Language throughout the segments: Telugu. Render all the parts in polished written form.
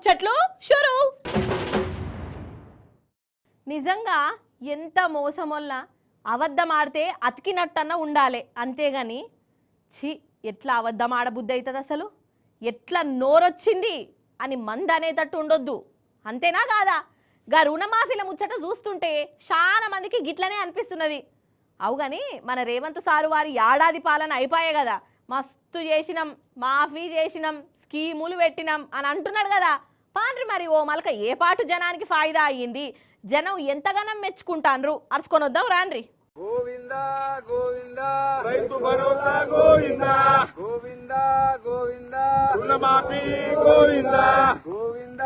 ముచ్చట్లు షురు. నిజంగా ఎంత మోసమొల్ల అబద్ధం ఆడితే అతికినట్టన్న ఉండాలి, అంతేగాని ఛీ ఎట్లా అబద్ధం ఆడబుద్ధి అవుతుంది, అసలు ఎట్లా నోరొచ్చింది అని మంది అనేటట్టు ఉండొద్దు. అంతేనా కాదా? గా రుణమాఫీల ముచ్చట చూస్తుంటే చాలా మందికి గిట్లనే అనిపిస్తున్నది. అవు కానీ మన రేవంత్ సారు వారి ఏడాది పాలన అయిపోయాయి కదా, మస్తు చేసినాం, మాఫీ చేసినాం, స్కీములు పెట్టినాం అని అంటున్నాడు కదా. పాండ్రి మరి ఓ మలక ఏ పాటు జనానికి ఫాయిదా అయ్యింది, జనం ఎంతగానం మెచ్చుకుంటాన్రు, అరుచుకొని వద్దాం రాండ్రి. గోవింద గోవింద రైతు భరోసా గోవింద గోవింద గోవింద రుణమాఫీ గోవింద గోవింద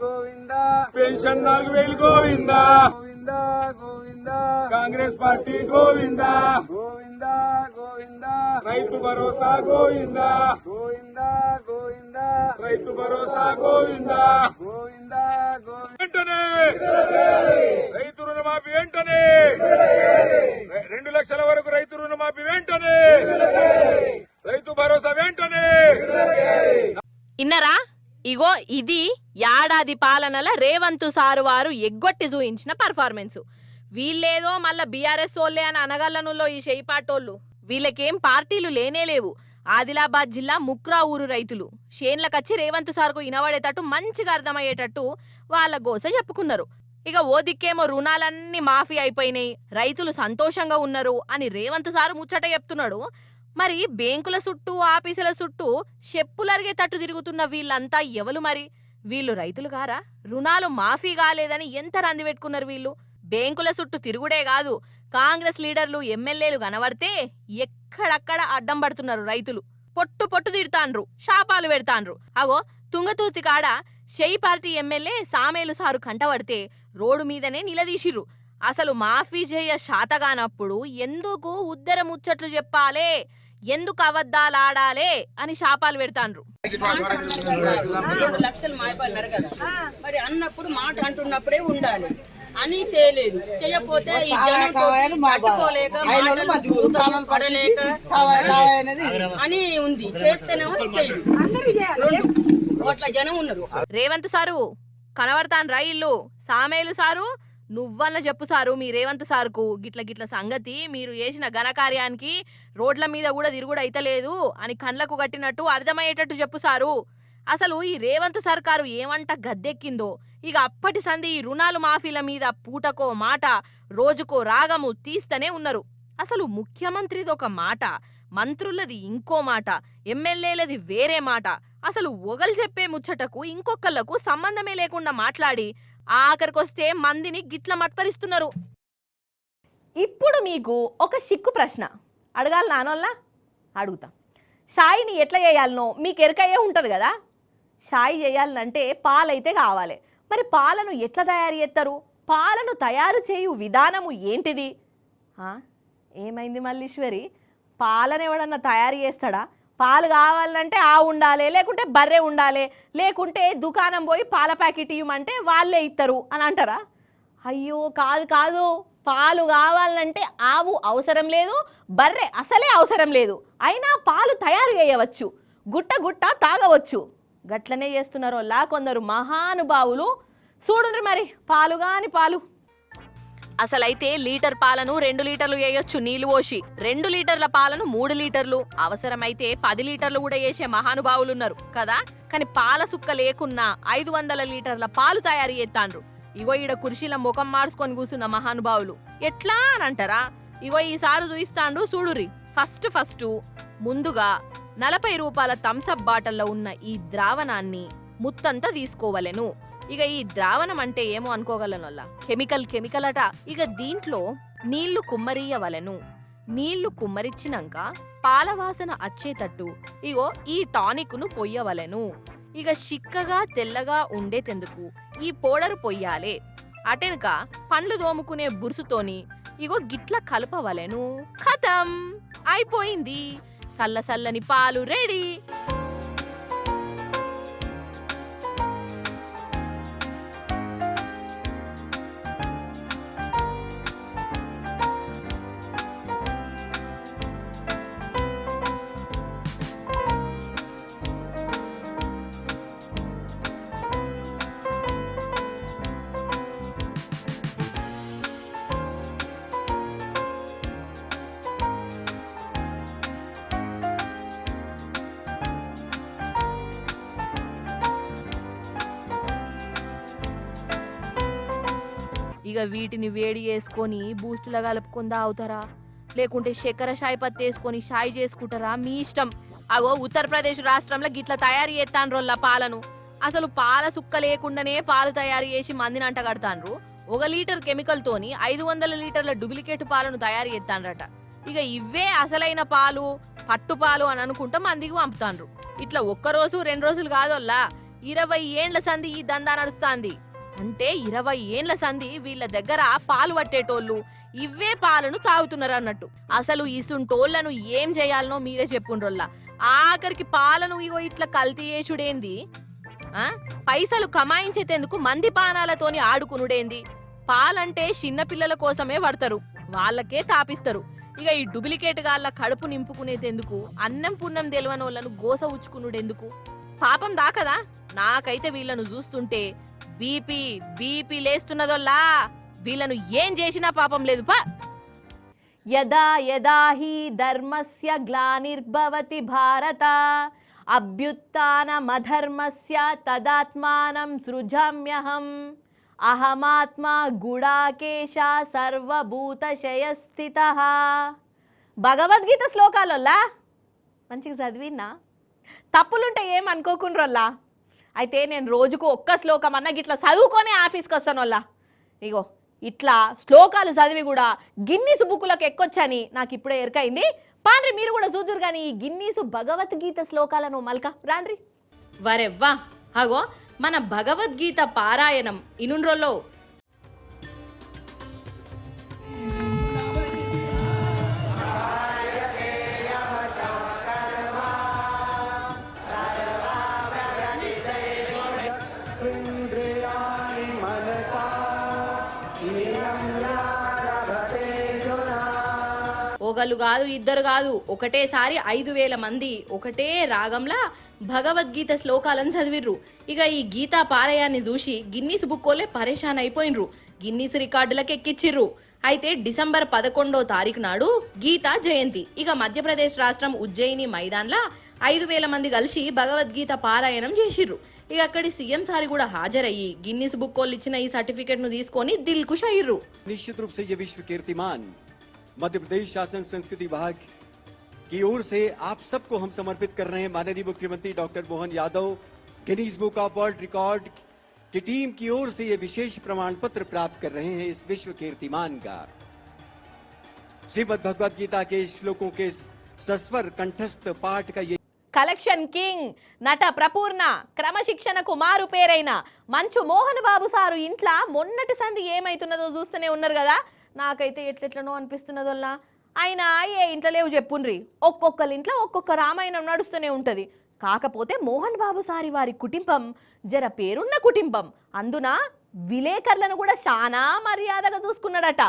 గోవింద పెన్షన్ 4000 గోవింద గోవింద గోవింద కాంగ్రెస్ పార్టీ గోవింద గోవింద గోవింద రైతు భరోసా గోవింద గోవింద గోవింద రైతు భరోసా గోవింద గోవింద గోవింద రైతు రుణమాఫీ వెంటనే 2 లక్షల వరకు రైతు రుణమాఫీ వెంటనే, రైతు భరోసా వెంటనే. ఇన్నరా, ఇగో ఇది ఏడాది పాలనల రేవంత్ సారు వారు ఎగ్గొట్టి చూయించిన పర్ఫార్మెన్స్. వీళ్ళేదో మళ్ళా బీఆర్ఎస్ ఓళ్లే అని అనగల్లనులో ఈ షెయిపాటోళ్ళు. వీళ్ళకేం పార్టీలు లేనేలేవు. ఆదిలాబాద్ జిల్లా ముక్రా ఊరు రైతులు షేన్లకచ్చి రేవంత్ సార్కు ఇనబడేటట్టు మంచిగా అర్థమయ్యేటట్టు వాళ్ళ గోస చెప్పుకున్నారు. ఇక ఓ దిక్కేమో రుణాలన్నీ మాఫీ అయిపోయినాయి, రైతులు సంతోషంగా ఉన్నారు అని రేవంత్ సారు ముచ్చట చెప్తున్నాడు. మరి బ్యాంకుల చుట్టూ ఆఫీసుల చుట్టూ చెప్పులరిగేటట్టు తిరుగుతున్న వీళ్ళంతా ఎవరు మరి? వీళ్ళు రైతులు కారా? రుణాలు మాఫీ కాలేదని ఎంత రంది పెట్టుకున్నారు వీళ్ళు. బ్యాంకుల చుట్టూ తిరుగుడే కాదు, కాంగ్రెస్ లీడర్లు ఎమ్మెల్యేలు కనబడితే ఎక్కడక్కడ అడ్డం పడుతున్నారు రైతులు. పొట్టు పొట్టు తిడతాండ్రు, శాపాలు పెడతాండ్రు. అగో తుంగతూర్తి కాడ షెయి పార్టీ ఎమ్మెల్యే సామేలు సారు కంటబడితే రోడ్డు మీదనే నిలదీసిర్రు. అసలు మాఫీ చేయ శాతగానప్పుడు ఎందుకు ఉద్దర ముచ్చట్లు చెప్పాలే, ఎందుకు అబద్ధాలాడాలే అని శాపాలు పెడతాండ్రు. 2 లక్షలు మాయపడినారు కదా, మరి అన్నప్పుడు మాట అంటున్నప్పుడే ఉండాలి అని చేయలేదు. చేయకపోతే ఈ జనం పట్టుకోలేక పడలేక అని ఉంది, చేస్తేనేమో చేయదు. 2 కోట్ల జనం ఉన్నారు. రేవంత్ సారు కనబడతాన్రా ఇల్లు. సామేలు సారు నువ్వన్న చెప్పు సారు మీ రేవంత్ సార్కు గిట్ల గిట్ల సంగతి, మీరు చేసిన ఘనకార్యానికి రోడ్ల మీద కూడా తిరుగుడు అయితలేదు అని కండ్లకు కట్టినట్టు అర్థమయ్యేటట్టు చెప్పు సారు. అసలు ఈ రేవంత్ సర్కారు ఏమంట గద్దెక్కిందో, ఇక అప్పటి సంది ఈ రుణాలు మాఫీల మీద పూటకో మాట, రోజుకో రాగము తీస్తూనే ఉన్నారు. అసలు ముఖ్యమంత్రిది ఒక మాట, మంత్రులది ఇంకో మాట, ఎమ్మెల్యేలది వేరే మాట. అసలు ఒగలు చెప్పే ముచ్చటకు ఇంకొకళ్లకు సంబంధమే లేకుండా మాట్లాడి ఆఖరికొస్తే మందిని గిట్ల మట్పరిస్తున్నారు. ఇప్పుడు మీకు ఒక సిక్కు ప్రశ్న అడగాలి నానోళ్ళ, అడుగుతా. షాయిని ఎట్లా చేయాలనో మీకు ఎరకయ్యే ఉంటుంది కదా. షాయి చేయాలంటే పాలైతే కావాలి. మరి పాలను ఎట్లా తయారు చేస్తారు? పాలను తయారు చేయు విధానము ఏంటిది? ఏమైంది మల్లీశ్వరి, పాలను ఎవడన్నా తయారు చేస్తాడా? పాలు కావాలంటే ఆవు ఉండాలి, లేకుంటే బర్రె ఉండాలి, లేకుంటే దుకాణం పోయి పాల ప్యాకెట్ ఇవ్వమంటే వాళ్ళే ఇస్తారు అని అంటారా? అయ్యో కాదు కాదు, పాలు కావాలంటే ఆవు అవసరం లేదు, బర్రె అసలే అవసరం లేదు. అయినా పాలు తయారు చేయవచ్చు, గుట్ట గుట్ట తాగవచ్చు. గట్లనే చేస్తున్నారోలా కొందరు మహానుభావులు. చూడండి మరి పాలు గాని పాలు. అసలైతే లీటర్ పాలను 2 లీటర్లు వేయొచ్చు నీళ్లు పోసి, 2 లీటర్ల పాలను 3 లీటర్లు, అవసరమైతే 10 లీటర్లు కూడా వేసే మహానుభావులున్నారు కదా. కానీ పాల సుక్క లేకున్నా 500 లీటర్ల పాలు తయారు చేస్తాండ్రు. ఇగో ఈడ కుర్చీల ముఖం మార్చుకొని కూర్చున్న మహానుభావులు ఎట్లా అని అంటారా? ఇగో ఈసారి చూయిస్తాండు చూడుర్రి. ఫస్ట్ ముందుగా 40 రూపాయల థమ్సప్ బాటిల్లో ఉన్న ఈ ద్రావణాన్ని ముత్తంతా తీసుకోవలెను. ఇక ఈ ద్రావణం అంటే ఏమో అనుకోగలనొల్ల, కెమికల్ అట. ఇక దీంట్లో నీళ్లు కుమ్మరియవలెను. నీళ్లు కుమ్మరిచ్చినాక పాలవాసన వచ్చేటట్టు ఇగో ఈ టానిక్ ను పొయ్యవలెను. ఇక చిక్కగా తెల్లగా ఉండేటెందుకు ఈ పౌడర్ పొయ్యాలే. అటెనక పండ్లు దోముకునే బురుసుతోని ఇగో గిట్ల కలపవలెను. ఖతం, అయిపోయింది. సల్లని పాలు రెడీ. ఇక వీటిని వేడి చేసుకొని బూస్టులా కలుపుకొని తాగుతారా, లేకుంటే చక్కెర షాయి పత్తి వేసుకొని షాయి చేసుకుంటారా, మీ ఇష్టం. అగో ఉత్తరప్రదేశ్ రాష్ట్రంలో గిట్ల తయారు చేస్తాన్రోళ్ళ పాలను. అసలు పాల సుక్క లేకుండానే పాలు తయారు చేసి మందిని అంట కడతాన్రు. 1 లీటర్ కెమికల్ తోని 500 లీటర్ల డూప్లికేట్ పాలను తయారు చేస్తాన్రట. ఇక ఇవే అసలైన పాలు, పట్టు పాలు అని అనుకుంటా మందికి పంపుతాన్రు. ఇట్లా 1 రోజు 2 రోజులు కాదోల్లా, 20 ఏండ్ల సంధి ఈ దందా నడుస్తాంది. అంటే 20 ఏండ్ల సంధి వీళ్ళ దగ్గర పాలు పట్టేటోళ్ళు ఇవే పాలను తాగుతున్నారు అన్నట్టు. అసలు ఇసుంటోళ్లను ఏం చేయాలనో మీరే చెప్పుండ్రోల్లా. ఆఖరికి పాలను ఇగో ఇట్లా కల్తీ చేసుడేంది, పైసలు కమాయించేందుకు మంది పానాలతోని ఆడుకునుడేంది. పాలంటే చిన్న పిల్లల కోసమే పడతారు, వాళ్ళకే తాపిస్తారు. ఇక ఈ డూప్లికేట్ గాళ్ళ కడుపు నింపుకునేందుకు అన్నం పున్నం తెలవనోళ్లను గోస ఉచ్చుకునుడెందుకు? పాపం దాకదా? నాకైతే వీళ్ళను చూస్తుంటే బీపీ లేస్తున్నదోల్లా. వీళ్ళను ఏం చేసినా పాపం లేదు పా. యదా యదా హి ధర్మస్య గ్లానిర్భవతి భారత అభ్యుత్థానమధర్మస్య తదాత్మానం సృజామ్యహం అహమాత్మా గుడాకేశ సర్వభూతశయస్థితః. భగవద్గీత శ్లోకాలల్లా మంచిగా చదివినా, తప్పులుంటే ఏం అనుకోకుండ్రల్లా. అయితే నేను రోజుకు 1 శ్లోకం అన్న గిట్లా చదువుకొని ఆఫీస్కి వస్తాను వల్ల. ఇగో ఇట్లా శ్లోకాలు చదివి కూడా గిన్నీసు బుక్కులకు ఎక్కొచ్చని నాకు ఇప్పుడే ఎరకైంది. పాండ్రి మీరు కూడా చూదురు కానీ ఈ గిన్నీసు భగవద్గీత శ్లోకాలను మల్క రాండ్రి. వరెవ్వా, అగో మన భగవద్గీత పారాయణం ఇనుండ్రోలో. ఒకళ్ళు కాదు, ఇద్దరు కాదు, ఒకటేసారి 5,000 మంది ఒకటే రాగంలా భగవద్గీత శ్లోకాలను చదివిర్రు. ఇక ఈ గీతా పారాయాన్ని చూసి గిన్నీస్ బుక్కోలే పరేషాన్ అయిపోయినరు, గిన్నీస్ రికార్డులకు ఎక్కిచ్చిర్రు. అయితే డిసెంబర్ 11వ తారీఖు నాడు గీతా జయంతి. ఇక మధ్యప్రదేశ్ రాష్ట్రం ఉజ్జయిని మైదాన్లా 5,000 మంది కలిసి భగవద్గీత పారాయణం చేసిర్రు. ఇక అక్కడి సీఎం సారి కూడా హాజరయ్యి గిన్నీస్ బుక్కోళ్ళు ఇచ్చిన ఈ సర్టిఫికెట్ ను తీసుకొని దిల్ ఖుష్ అయ్యిర్రు. निश्चित रूप से ये विश्व कीर्तिमान मध्य प्रदेश शासन संस्कृति विभाग की ओर से आप सबको हम समर्पित कर रहे हैं. माननीय मुख्यमंत्री doctor Mohan Yadav Guinness book of world record की टीम की ओर से ये विशेष प्रमाण पत्र प्राप्त कर रहे हैं इस विश्व कीर्तिमान का. श्रीमद् भगवद गीता के श्लोकों के सस्वर कंठस्थ पाठ का ये కలెక్షన్ కింగ్ నట ప్రపూర్ణ క్రమశిక్షణకు మారు పేరైన మంచు మోహన్ బాబు సారు ఇంట్లో మొన్నటి సంధి ఏమైతున్నదో చూస్తూనే ఉన్నారు కదా. నాకైతే ఎట్లెట్లనో అనిపిస్తున్నదోల్లా. ఆయన ఏ ఇంట్లో లేవు చెప్పుండ్రి, ఒక్కొక్కరి ఇంట్లో ఒక్కొక్క రామాయణం నడుస్తూనే ఉంటది. కాకపోతే మోహన్ బాబు సారి వారి కుటుంబం జర పేరున్న కుటుంబం, అందున విలేకరులను కూడా చాలా మర్యాదగా చూసుకున్నాడట.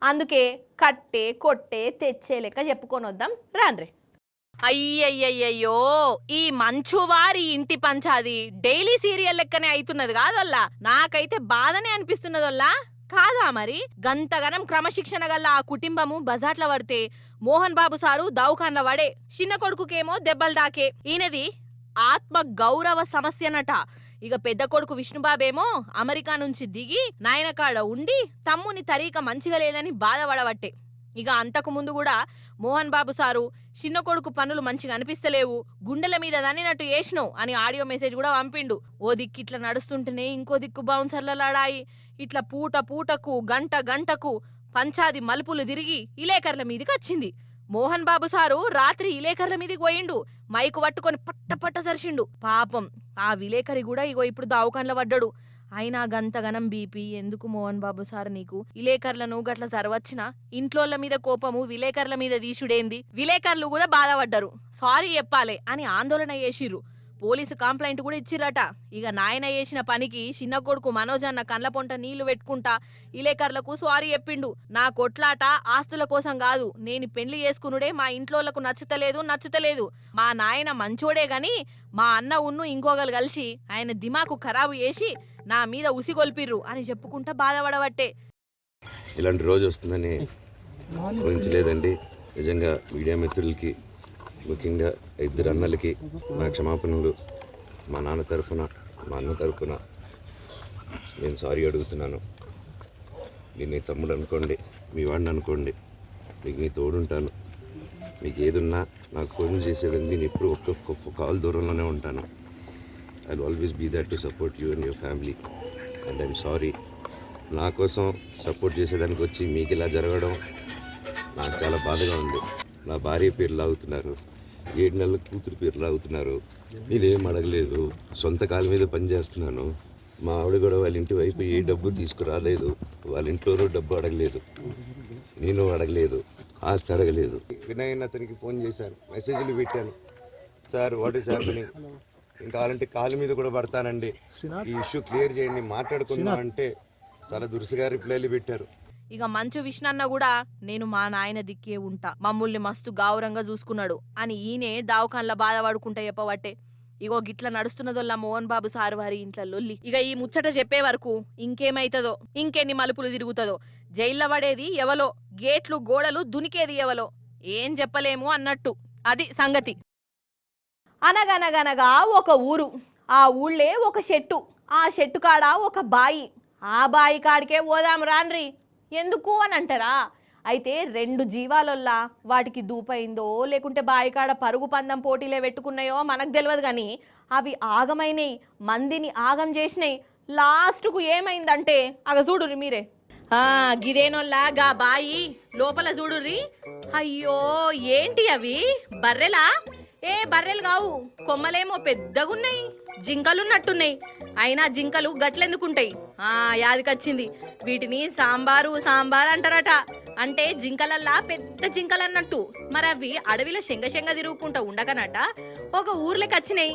అందుకే కట్టే కొట్టే తెచ్చే లెక్క చెప్పుకొని వద్దాం రాండ్రి. అయ్యయ్యయ్యో, ఈ మంచువారి ఇంటి పంచాది డైలీ సీరియల్ లెక్కనే అవుతున్నది కాదోల్లా. నాకైతే బాధనే అనిపిస్తున్నదోల్లా. కాదా మరి? గంతగనం క్రమశిక్షణ గల్ల ఆ కుటుంబము బజాట్ల పడితే మోహన్ బాబు సారు దౌఖాన్ల వడే, చిన్న కొడుకుకేమో దెబ్బలు దాకే. ఈయనది ఆత్మ గౌరవ సమస్యనట. ఇక పెద్ద కొడుకు విష్ణుబాబేమో అమెరికా నుంచి దిగి నాయనకాడ ఉండి తమ్ముని తరీక మంచిగా లేదని బాధపడబట్టే. ఇక అంతకు ముందు కూడా మోహన్ బాబు సారు చిన్న కొడుకు పనులు మంచిగా అనిపిస్తలేవు, గుండెల మీద దన్నినట్టు వేసినావు అని ఆడియో మెసేజ్ కూడా పంపిండు. ఓ దిక్కు ఇట్లా నడుస్తుంటేనే ఇంకో దిక్కు బౌన్సర్ల లడాయి. ఇట్లా పూట పూటకు గంట గంటకు పంచాది మలుపులు తిరిగి ఇలేకర్ల మీదికి వచ్చింది. మోహన్ బాబు సారు రాత్రి ఇలేకర్ల మీదికి పోయిండు, మైకు పట్టుకొని పట్ట సరిచిండు. పాపం ఆ విలేకరి కూడా ఇగో ఇప్పుడు దావుకాన్ల పడ్డాడు. అయినా గంతగనం బీపీ ఎందుకు మోహన్ బాబు సార్ నీకు? విలేకరులను గట్ల సరవచ్చిన ఇంట్లోళ్ళ మీద కోపము విలేకరుల మీద తీసుడేంది? విలేకరులు కూడా బాధపడ్డారు, సారీ చెప్పాలే అని ఆందోళన చేసిర్రు. పోలీసు కంప్లైంట్ కూడా ఇచ్చిరట. ఇక నాయన చేసిన పనికి చిన్న కొడుకు మనోజ్ అన్న కండ్ల పొంట నీళ్లు పెట్టుకుంటా విలేకరులకు సారీ చెప్పిండు. నా కొట్లాట ఆస్తుల కోసం కాదు, నేను పెళ్లి చేసుకునుడే మా ఇంట్లోళ్లకు నచ్చుతలేదు. మా నాయన మంచోడే గాని మా అన్న ఉన్ను ఇంకోగలు కలిసి ఆయన దిమాకు ఖరాబు చేసి నా మీద ఉసిగొల్పిర్రు అని చెప్పుకుంటా బాధపడబట్టే. ఇలాంటి రోజు వస్తుందని ఊహించలేదండి. నిజంగా మీడియా మిత్రులకి, ముఖ్యంగా 2 అన్నలకి నా క్షమాపణలు. మా నాన్న తరఫున, మా అన్న తరఫున నేను సారీ అడుగుతున్నాను. నేను నీ తమ్ముడు అనుకోండి, మీ వాడిని అనుకోండి, మీకు నీ తోడుంటాను. మీకు ఏదున్నా నాకు ఫోన్ చేసేదండి. నేను ఎప్పుడు ఒక్క కాల్ దూరంలోనే ఉంటాను. I will always be there to support you and your family. And I'm sorry, నా కోసం సపోర్ట్ చేసేదానికి వచ్చి మీకు ఇలా జరగడం నాకు చాలా బాధగా ఉంది. నా భార్య పేరు లాగుతున్నారు, 7 నెలల కూతురు పేరు లాగుతున్నారు. నేనేం అడగలేదు, సొంత కాళ్ళ మీద పనిచేస్తున్నాను. మా ఆవిడ కూడా వాళ్ళ ఇంటి వైపు ఏ డబ్బు తీసుకురాలేదు, వాళ్ళ ఇంట్లోనూ డబ్బు అడగలేదు, నేను అడగలేదు, ఆస్తి అడగలేదు. వినయన్ అతనికి ఫోన్ చేశాను, మెసేజ్లు పెట్టాను, సార్ వాట్ ఈస్ హ్యాపెనింగ్, ఇంకా కావాలంటే కాళ్ళ మీద కూడా పడతానండి, ఈ ఇష్యూ క్లియర్ చేయండి, మాట్లాడుకుందాం అంటే చాలా దురుసుగా రిప్లైలు పెట్టారు. ఇక మంచు విష్ణన్న కూడా నేను మా నాయన దిక్కే ఉంటా, మమ్ముల్ని మస్తు గౌరవంగా చూసుకున్నాడు అని ఈయనే దావకాన్ల బాధపడుకుంటా చెప్పబట్టే ఇగో గిట్ల నడుస్తున్నదోల్లా మోహన్ బాబు సార్ వారి ఇంట్లో లొల్లి. ఇక ఈ ముచ్చట చెప్పే వరకు ఇంకేమైతుందో, ఇంకెన్ని మలుపులు తిరుగుతుందో, జైల్లో పడేది ఎవలో, గేట్లు గోడలు దునికేది ఎవలో, ఏం చెప్పలేము అన్నట్టు అది సంగతి. అనగనగనగా ఒక ఊరు, ఆ ఊళ్ళే ఒక చెట్టు, ఆ చెట్టు కాడ ఒక బాయి, ఆ బాయి కాడికే పోదాం రాన్రి. ఎందుకు అని అంటారా? అయితే 2 జీవాలల్లా వాటికి దూపైందో లేకుంటే బాయికాడ పరుగు పందెం పోటీలే పెట్టుకున్నాయో మనకు తెలియదు, కానీ అవి ఆగమైనాయి, మందిని ఆగం చేసినాయి. లాస్ట్కు ఏమైందంటే అగ చూడుర్రి మీరే, గిదేనోల్లా గా బాయి లోపల చూడుర్రి. అయ్యో ఏంటి అవి, బర్రెలా? ఏ బర్రెలు కావు, కొమ్మలేమో పెద్దగున్నాయి, జింకలున్నట్టున్నాయి. అయినా జింకలు గట్లెందుకుంటాయి? యాదికొచ్చింది, వీటిని సాంబారు అంటారట. అంటే జింకలల్లా పెద్ద జింకలు అన్నట్టు. మరి అవి అడవిలో శంగ తిరుగుకుంటా ఉండకనట ఒక ఊర్లోకి వచ్చినాయి.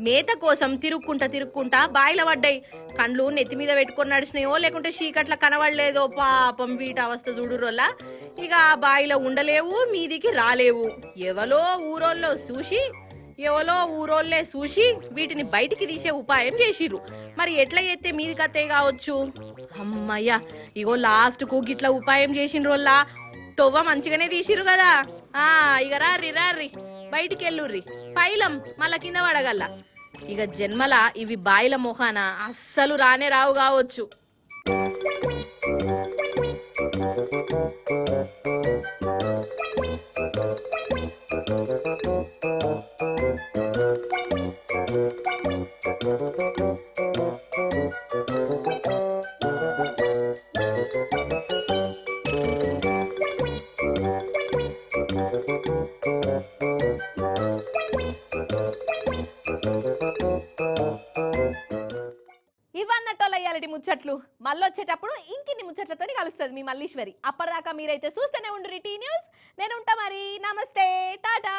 మేత కోసం తిరుక్కుంటా బాయిల పడ్డాయి. కండ్లు నెత్తి మీద పెట్టుకొని నడిచినాయో లేకుంటే చీకట్ల కనబడలేదో పాపం వీటి అవస్థ చూడురోల్లా. ఇక ఆ బాయిలో ఉండలేవు, మీదికి రాలేవు. ఎవలో ఊరోళ్ళే చూసి వీటిని బయటికి తీసే ఉపాయం చేసిర్రు. మరి ఎట్లా చేస్తే మీదికి అత్తే కావచ్చు. అమ్మయ్యా, ఇగో లాస్ట్ కు గిట్లా ఉపాయం చేసిండ్రోల్లా తొవ్వ మంచిగానే తీసిర్రు కదా. ఇక రార్రి బయటికి వెళ్ళుర్రి, పైలం మళ్ళా కింద పడగల. ఇక జన్మల ఇవి బాయిల మొహాన అస్సలు రానే రావు కావచ్చు. ఇవన్నట్టోళ్ళ ముచ్చట్లు. మళ్ళీ వచ్చేటప్పుడు ఇంకిన్ని ముచ్చట్లతో కలుస్తుంది మీ మల్లీశ్వరి. అప్పటిదాకా మీరైతే చూస్తూనే ఉండు టీ న్యూస్. నేను ఉంటా మరి. నమస్తే, టాటా.